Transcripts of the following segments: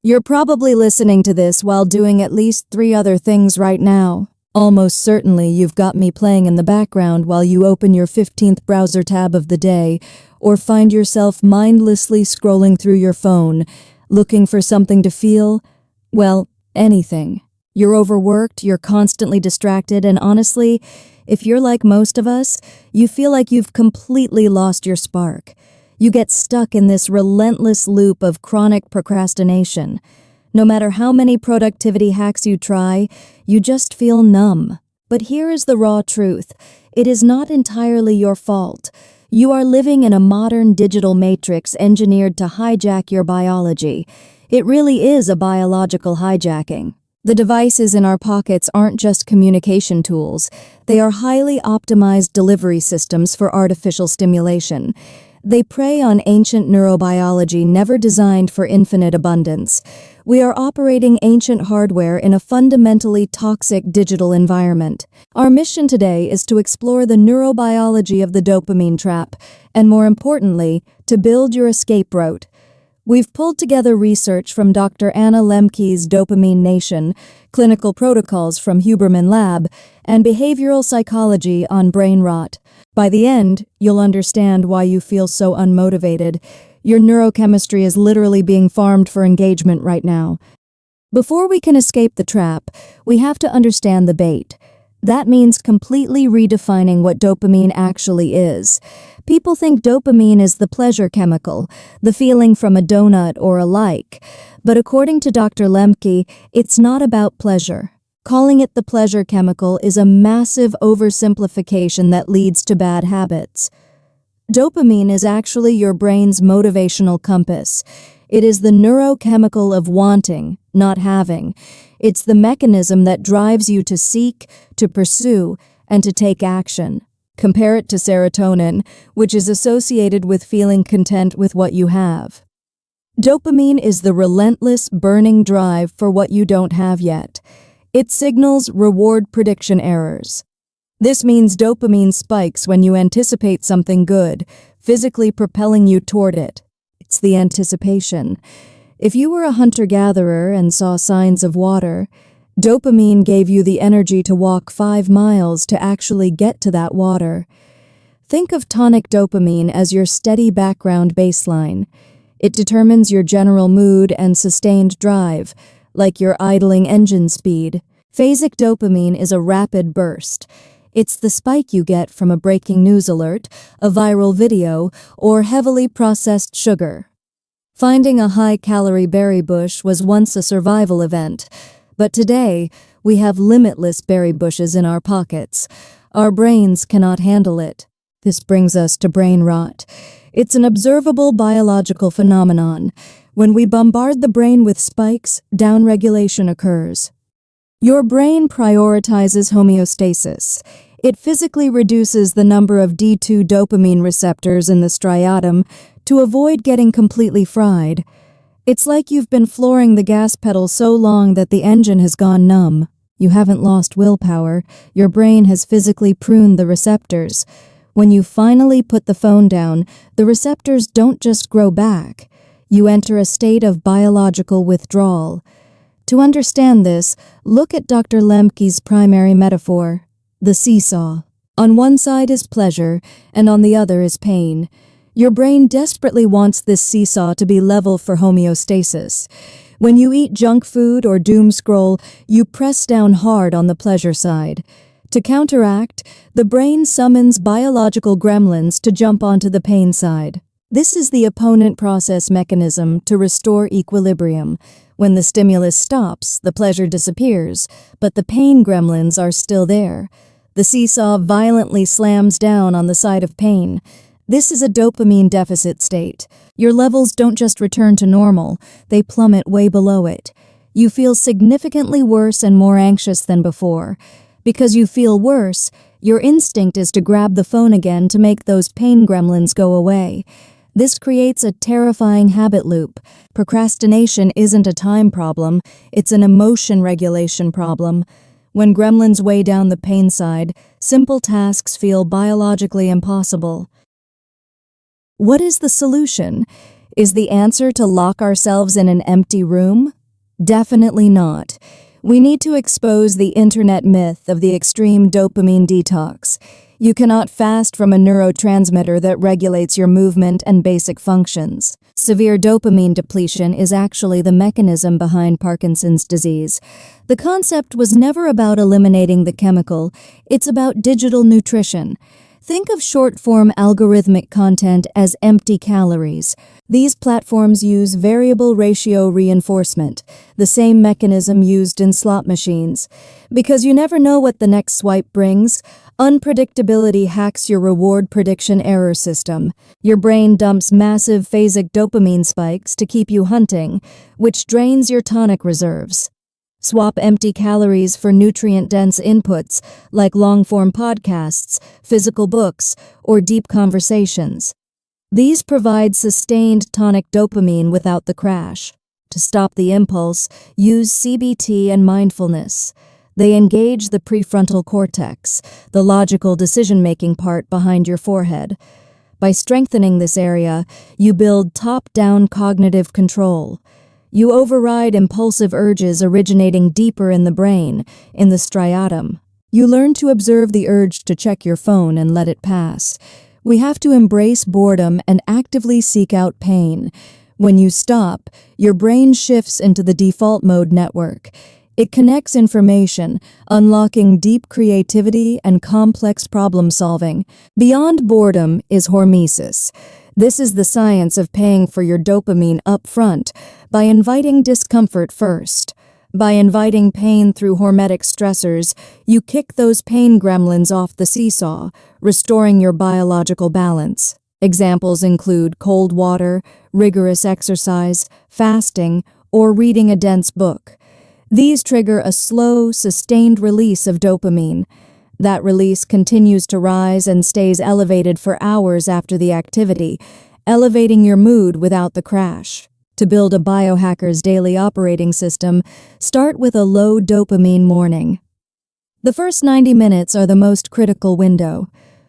You're probably listening to this while doing at least 3 other things right now. Almost certainly you've got me playing in the background while you open your 15th browser tab of the day, or find yourself mindlessly scrolling through your phone, looking for something to feel, well, anything. You're overworked, you're constantly distracted, and honestly, if you're like most of us, you feel like you've completely lost your spark. You get stuck in this relentless loop of chronic procrastination. No matter how many productivity hacks you try, you just feel numb. But here is the raw truth. It is not entirely your fault. You are living in a modern digital matrix engineered to hijack your biology. It really is a biological hijacking. The devices in our pockets aren't just communication tools. They are highly optimized delivery systems for artificial stimulation. They prey on ancient neurobiology never designed for infinite abundance. We are operating ancient hardware in a fundamentally toxic digital environment. Our mission today is to explore the neurobiology of the dopamine trap, and more importantly, to build your escape route. We've pulled together research from Dr. Anna Lembke's Dopamine Nation, clinical protocols from Huberman Lab, and behavioral psychology on brain rot. By the end, you'll understand why you feel so unmotivated. Your neurochemistry is literally being farmed for engagement right now. Before we can escape the trap, we have to understand the bait. That means completely redefining what dopamine actually is. People think dopamine is the pleasure chemical, the feeling from a donut or a like. But according to Dr. Lembke, it's not about pleasure. Calling it the pleasure chemical is a massive oversimplification that leads to bad habits. Dopamine is actually your brain's motivational compass. It is the neurochemical of wanting, not having. It's the mechanism that drives you to seek, to pursue, and to take action. Compare it to serotonin, which is associated with feeling content with what you have. Dopamine is the relentless, burning drive for what you don't have yet. It signals reward prediction errors. This means dopamine spikes when you anticipate something good, physically propelling you toward it. It's the anticipation. If you were a hunter-gatherer and saw signs of water, dopamine gave you the energy to walk 5 miles to actually get to that water. Think of tonic dopamine as your steady background baseline. It determines your general mood and sustained drive, like your idling engine speed. Phasic dopamine is a rapid burst. It's the spike you get from a breaking news alert, a viral video, or heavily processed sugar. Finding a high-calorie berry bush was once a survival event, but today we have limitless berry bushes in our pockets. Our brains cannot handle it. This brings us to brain rot. It's an observable biological phenomenon. When we bombard the brain with spikes, downregulation occurs. Your brain prioritizes homeostasis. It physically reduces the number of D2 dopamine receptors in the striatum to avoid getting completely fried. It's like you've been flooring the gas pedal so long that the engine has gone numb. You haven't lost willpower. Your brain has physically pruned the receptors. When you finally put the phone down, the receptors don't just grow back. You enter a state of biological withdrawal. To understand this, look at Dr. Lembke's primary metaphor, the seesaw. On one side is pleasure, and on the other is pain. Your brain desperately wants this seesaw to be level for homeostasis. When you eat junk food or doom scroll, you press down hard on the pleasure side. To counteract, the brain summons biological gremlins to jump onto the pain side. This is the opponent process mechanism to restore equilibrium. When the stimulus stops, the pleasure disappears, but the pain gremlins are still there. The seesaw violently slams down on the side of pain. This is a dopamine deficit state. Your levels don't just return to normal, they plummet way below it. You feel significantly worse and more anxious than before. Because you feel worse, your instinct is to grab the phone again to make those pain gremlins go away. This creates a terrifying habit loop. Procrastination isn't a time problem, it's an emotion regulation problem. When gremlins weigh down the pain side, simple tasks feel biologically impossible. What is the solution? Is the answer to lock ourselves in an empty room? Definitely not. We need to expose the internet myth of the extreme dopamine detox. You cannot fast from a neurotransmitter that regulates your movement and basic functions. Severe dopamine depletion is actually the mechanism behind Parkinson's disease. The concept was never about eliminating the chemical, it's about digital nutrition. Think of short-form algorithmic content as empty calories. These platforms use variable ratio reinforcement, the same mechanism used in slot machines. Because you never know what the next swipe brings, unpredictability hacks your reward prediction error system. Your brain dumps massive phasic dopamine spikes to keep you hunting, which drains your tonic reserves. Swap empty calories for nutrient-dense inputs like long-form podcasts, physical books, or deep conversations. These provide sustained tonic dopamine without the crash. To stop the impulse, use CBT and mindfulness. They engage the prefrontal cortex, the logical decision-making part behind your forehead. By strengthening this area, you build top-down cognitive control. You override impulsive urges originating deeper in the brain, in the striatum. You learn to observe the urge to check your phone and let it pass. We have to embrace boredom and actively seek out pain. When you stop, your brain shifts into the default mode network. It connects information, unlocking deep creativity and complex problem-solving. Beyond boredom is hormesis. This is the science of paying for your dopamine up front by inviting discomfort first. By inviting pain through hormetic stressors, you kick those pain gremlins off the seesaw, restoring your biological balance. Examples include cold water, rigorous exercise, fasting, or reading a dense book. These trigger a slow, sustained release of dopamine. That release continues to rise and stays elevated for hours after the activity, elevating your mood without the crash. To build a biohacker's daily operating system, start with a low dopamine morning. The first 90 minutes are the most critical window.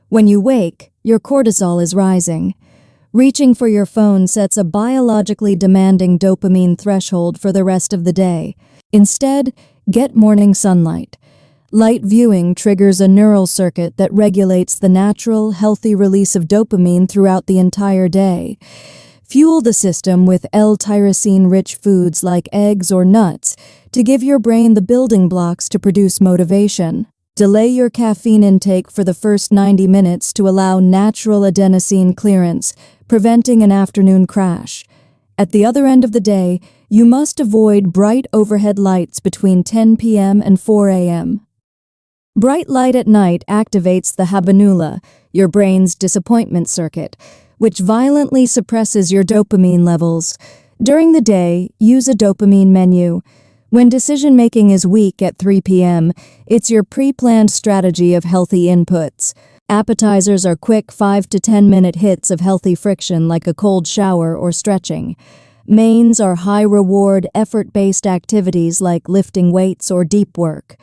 When you wake, your cortisol is rising. Reaching for your phone sets a biologically demanding dopamine threshold for the rest of the day. Instead, get morning sunlight. Light viewing triggers a neural circuit that regulates the natural, healthy release of dopamine throughout the entire day. Fuel the system with L-tyrosine-rich foods like eggs or nuts to give your brain the building blocks to produce motivation. Delay your caffeine intake for the first 90 minutes to allow natural adenosine clearance, preventing an afternoon crash. At the other end of the day, you must avoid bright overhead lights between 10 p.m. and 4 a.m. Bright light at night activates the habenula, your brain's disappointment circuit, which violently suppresses your dopamine levels. During the day, use a dopamine menu. When decision-making is weak at 3 p.m., it's your pre-planned strategy of healthy inputs. Appetizers are quick 5 to 10-minute hits of healthy friction like a cold shower or stretching. Mains are high-reward, effort-based activities like lifting weights or deep work.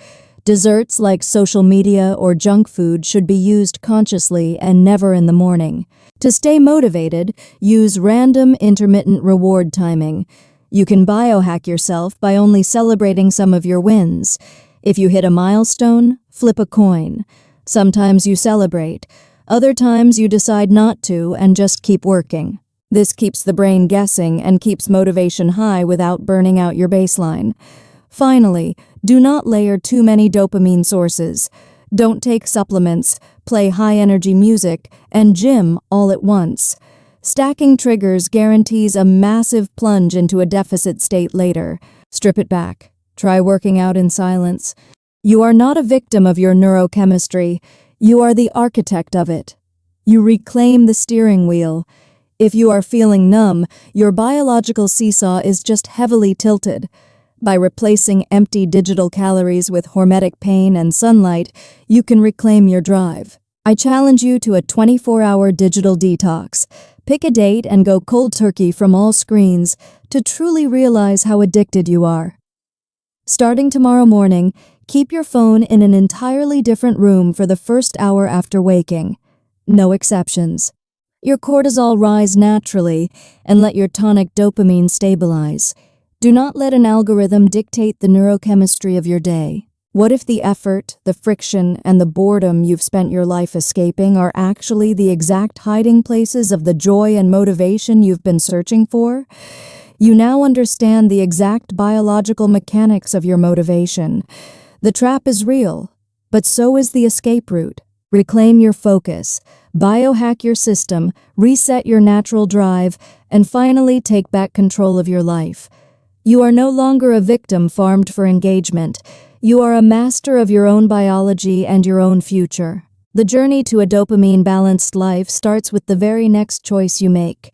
Desserts like social media or junk food should be used consciously and never in the morning. To stay motivated, use random intermittent reward timing. You can biohack yourself by only celebrating some of your wins. If you hit a milestone, flip a coin. Sometimes you celebrate. Other times you decide not to and just keep working. This keeps the brain guessing and keeps motivation high without burning out your baseline. Finally, do not layer too many dopamine sources. Don't take supplements, play high-energy music, and gym all at once. Stacking triggers guarantees a massive plunge into a deficit state later. Strip it back. Try working out in silence. You are not a victim of your neurochemistry. You are the architect of it. You reclaim the steering wheel. If you are feeling numb, your biological seesaw is just heavily tilted. By replacing empty digital calories with hormetic pain and sunlight, you can reclaim your drive. I challenge you to a 24-hour digital detox. Pick a date and go cold turkey from all screens to truly realize how addicted you are. Starting tomorrow morning, keep your phone in an entirely different room for the first hour after waking. No exceptions. Your cortisol rise naturally and let your tonic dopamine stabilize. Do not let an algorithm dictate the neurochemistry of your day. What if the effort, the friction, and the boredom you've spent your life escaping are actually the exact hiding places of the joy and motivation you've been searching for? You now understand the exact biological mechanics of your motivation. The trap is real, but so is the escape route. Reclaim your focus, biohack your system, reset your natural drive, and finally take back control of your life. You are no longer a victim farmed for engagement. You are a master of your own biology and your own future. The journey to a dopamine-balanced life starts with the very next choice you make.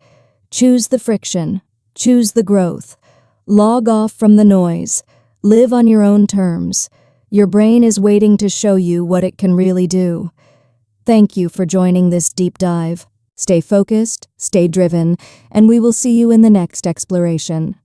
Choose the friction. Choose the growth. Log off from the noise. Live on your own terms. Your brain is waiting to show you what it can really do. Thank you for joining this deep dive. Stay focused, stay driven, and we will see you in the next exploration.